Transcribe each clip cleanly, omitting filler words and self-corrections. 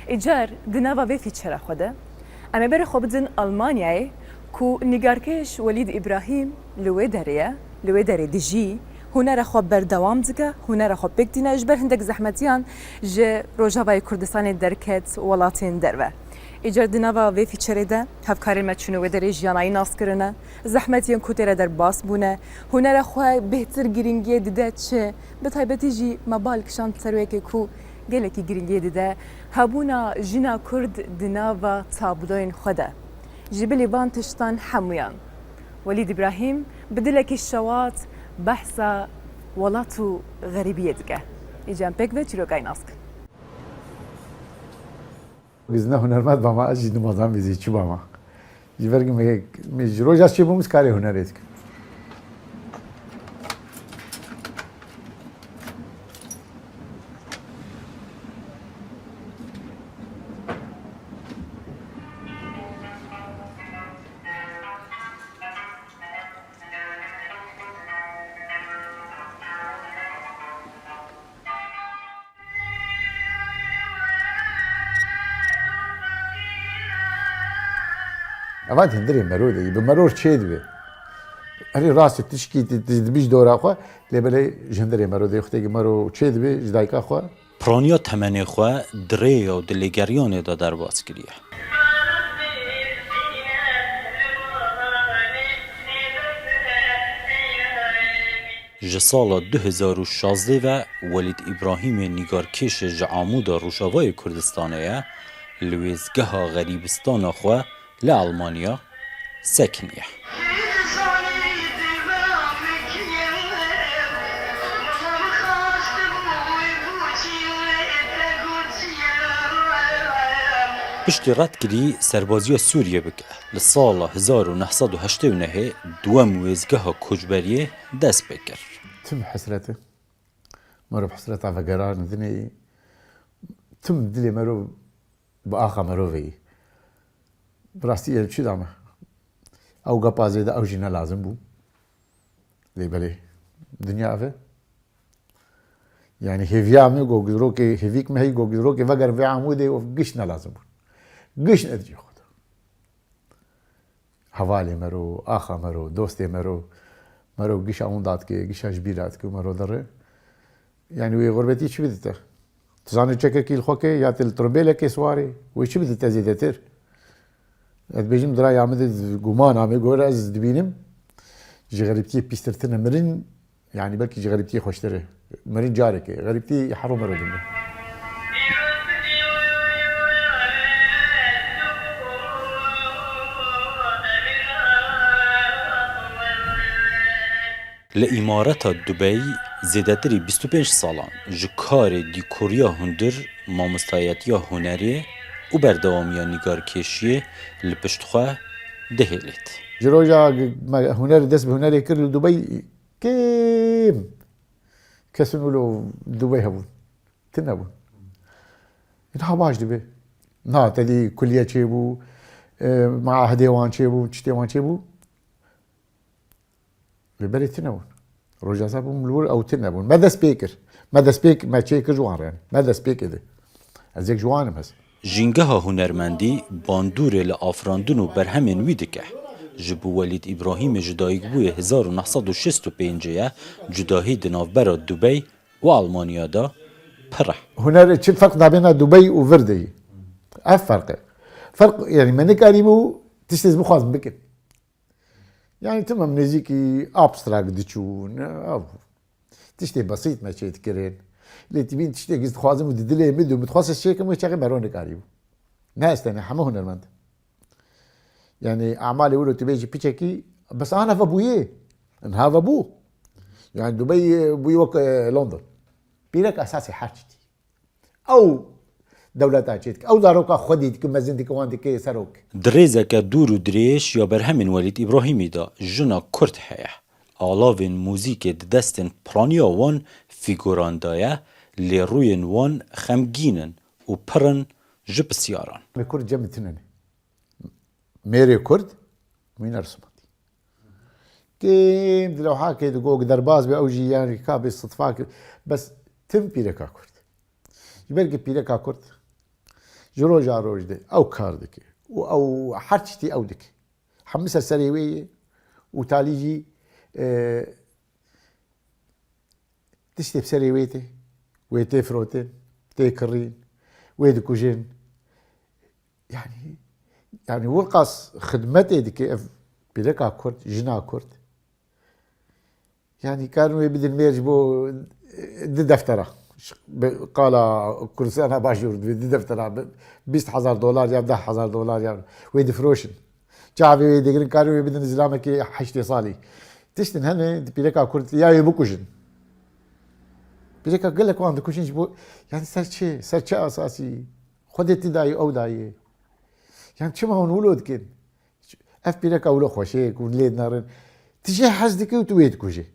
ایجار دنوا به فیچره خوده اما بر خوب دن آلمانیای کو نگارکش ولید ابراهیم لوی دره دیجی هنر خوب بردوام دکه هنر خوب بکتینه اجبر هندک زحمتیان ج روجاوای کردستان درکت ولاتین دروه ایجار دنوا به فیچره ده هفکاری مچونو دره جیانای ناس کرنه زحمتیان کوتره در باس بونه هنر خواه بهتر گرینگی دیده چه به تایبتی جی مبال کشان تروی که کو گلکی گرینگی دیده هبونا جنا کرد دنوا تابودین خوده جبلی وان تشتان حمویان ولید ابراهیم بدلك الشوات بحثا ولاتو غريبية دكه إجان بيكفي تشيلو كايناسك وزنا هنرمند با ما اجی نمازم بیزی چی با ما جبرگی میگه روز چی بومس کاری هنریت اواد هندری مروده به مرور چه دوی هری راست تشکی تدبیج دورا خو لبلی هندری مروده وقتی که مرو چه دوی جدایکا خو پرانیا تمنی خو دری و دلگریان دا در باز کریه جسال 2016 و ولید ابراهیم نگارکش جعامود روشاوای کردستانه لویزگاه غریبستان خو لألمانيا سكنية باشتراط كري سربازيا سوريا بك للصالة 1989 دوام ويزقها كوجبريه داس بكر تم حسرته مرو بحسرته على قرار ندني تم دلي مرو بآخر مرو في براستی چی دامه او گپازه ده او جینا لازم بو لیبله دنیا افه يعني هيفيا مي گوگدرو که هيفيك مي گوگدرو که وگر في عموده و گشنا لازم بو گشن ادجي خود حوالی مرو آخا مرو دوستی مرو گش اون داد که گش اجبیرات که مرو داره يعني وي غربتي چی بدته تزانه چکه کیل خوکه یا تل تربیله که سواری وی چی بدته زیدتر بيجم دراي عمد جومان عم يقول از دبينم جغربتي بيسترتنا مرن يعني بلكي جغربتي خوشتره مرن جارك غربتي حرم ردم لإمارات دبي زيادتري 25 سالان جكار ديكوريا هندر مامستاياتيا هنري و بردوامیا نگارکشی لپشتخوا دهیلیت. جروجا هنر دست به هنری کرد دبی کیم کسونو لو دبی هبون تنبون. اینها باش دبی. نه تدی کلیه چه بو معهد وان چه بو چته وان چه بو. لبری تنبون. روجا سبم لور او تنبون. ماذا سبيكر؟ ماذا سبيك ما تشيك جوان يعني. ماذا سبيك ده؟ ازيك جوانم هست. جنگها هنرمندی باندور لافراندن و برهمن ویدکه جبو ولید ابراهیم جدایگ بوی 1965 جداهی دنافبر دبی و آلمانیا دا پره هنر چه فرق بین دبی و وردی اف فرق يعني من قريبو تشتز بخواز بكن يعني تمام نزيكي ابستراكت ديشون او تشتي بسيط ما شيء تكرين اللي تبين تشتي قصد خوازم وددلي مدو متخصص شيء كم يشتغل برون قريبو ناس تاني حما هنرمند يعني اعمال يقولوا تبيجي بيتشكي بس انا في ابويه ان هذا ابوه يعني دبي ابوي وك لندن بيرك اساسي حاجتي او دولت چیت او داروکا خودی که مزندی که وان که سروک دریزه که دور و دریش یا برهمن ولید ابراهیمی دا جنا کرد هیا آلاوین موزیک دستن پرانیا وان فیگوران دایه لی روین وان خمگینن و پرن جب سیاران می کرد جمع تنن میری کرد مین رسمتی که دلو حاکه دگوگ درباز به اوجی یعنی کابی صدفاک بس تم پیرکا کرد جبرگ پیرکا کرد جرو جاروج ده او كار دك او حرشتي او دك حمسها سريويه وتاليجي تشتي بسريويتي ويتي فروتين تي كرين ويدي كوجين يعني ورقص خدمتي دك بلكا كرد جنا كرد يعني كانوا يبدن ميرجبو دي دفتره قال كل سنه باشور دي دفتره $20,000 يا $10,000 يا ويدي فروشن شعبي ويدي جرين كانوا يبدن زلامك حشتي صالي تشتن هنا بلكا كرد يا يبوكوجن بلكا قال لك وان كوجين جبو يعني سرتشي اساسي خدت داي او داي يعني شو ما هو ولود كن اف بلكا ولو خوشيك وليد نارن تجي حزدك وتويد كوجي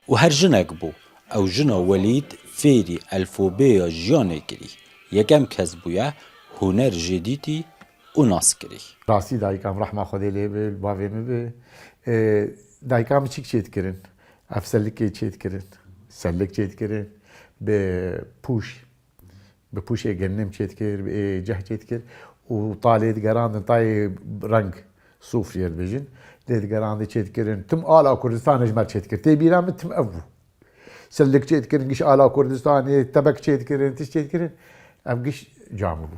و هر جنک بو او جنا ولید فیری الفوبیا جیانه کری یکم کس بویا هنر جدیدی و ناس کری راسي دايكام رحمة خدي لي بالبافي مبي دايكام تشيك تشيت كرن افسلك تشيت كرن سلك تشيت كرن ببوش جنم تشيت كر بجه تشيت كر وطاليت قراند طاي رنگ صوفي البيجن ديت قراند تشيت كرن تم آلا كردستان اجمر تشيت كر تيبيرا من تم ابو سلك تشيت كرن قش آلا كردستان تبك تشيت كرن تشيت كرن ام قش جامبو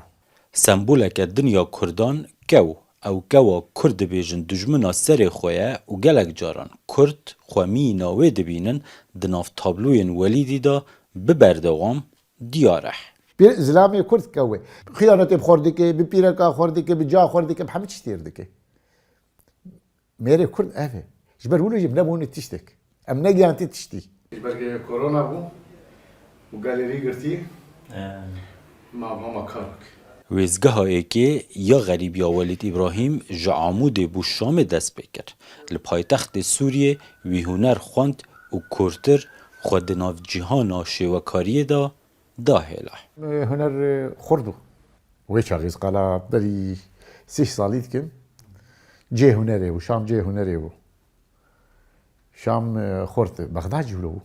سمبولک دنیا کردان کو او کوا کرد بیجن دجمنا سر خویا و گلک جاران کرد خوامی ناوه دبینن دناف تابلوین ولیدی دا ببردوام دیاره زلامي كرد كوي خيانتي بخوردك ببيركا خوردك بجا خوردك بحمد تشتيردك ميري كرد افي جبر ولو جبنا بون تشتك ام نجي انت تشتي جبر كورونا بو وقالري قرتي ما كارك ویزگاه ایکی یا غریب یا ولید ابراهیم جعامود بو شام دست بکر لپایتخت سوریه وی هنر خواند و کرتر خود ناف جهان شوکاری دا داهلا هنر خردو ويش غيز قال بري 6 صاليت كم جي هنري وشام جي هنري شام خورت بغداد جولو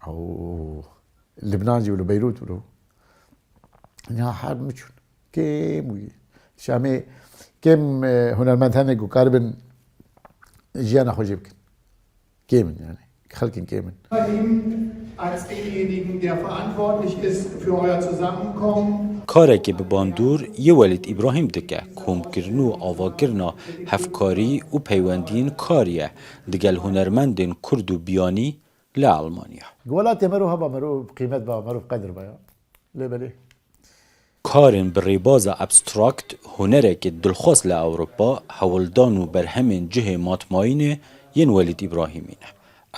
او لبنان جولو بيروت ولو يا حرب مشون كم شامي كم هنرمند هنگ وقاربن جيانا خوجبك كم يعني خلقن كم als denjenigen, der verantwortlich ist für euer Zusammenkommen. کاره که به باندور یه ولید ابراهیم دکه کم کرنو آواگرنا هفکاری و پیوندین کاریه دگل هنرمندین کرد و بیانی لألمانیا قولات مرو هبا مرو بقيمت با مرو بقدر با لا بله کارن بریباز ابستراکت هنره که دلخواست لأوروپا حولدان و برهمین جه ماتماینه ین ولید ابراهیمینه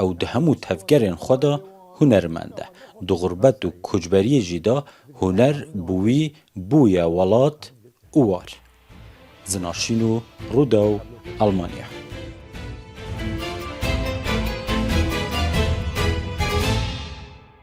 او ده همو تفکرین خدا هنرمنده دو غربت و کجبری جیدا هنر بوی بوی ولات اوار زناشینو رودو آلمانیا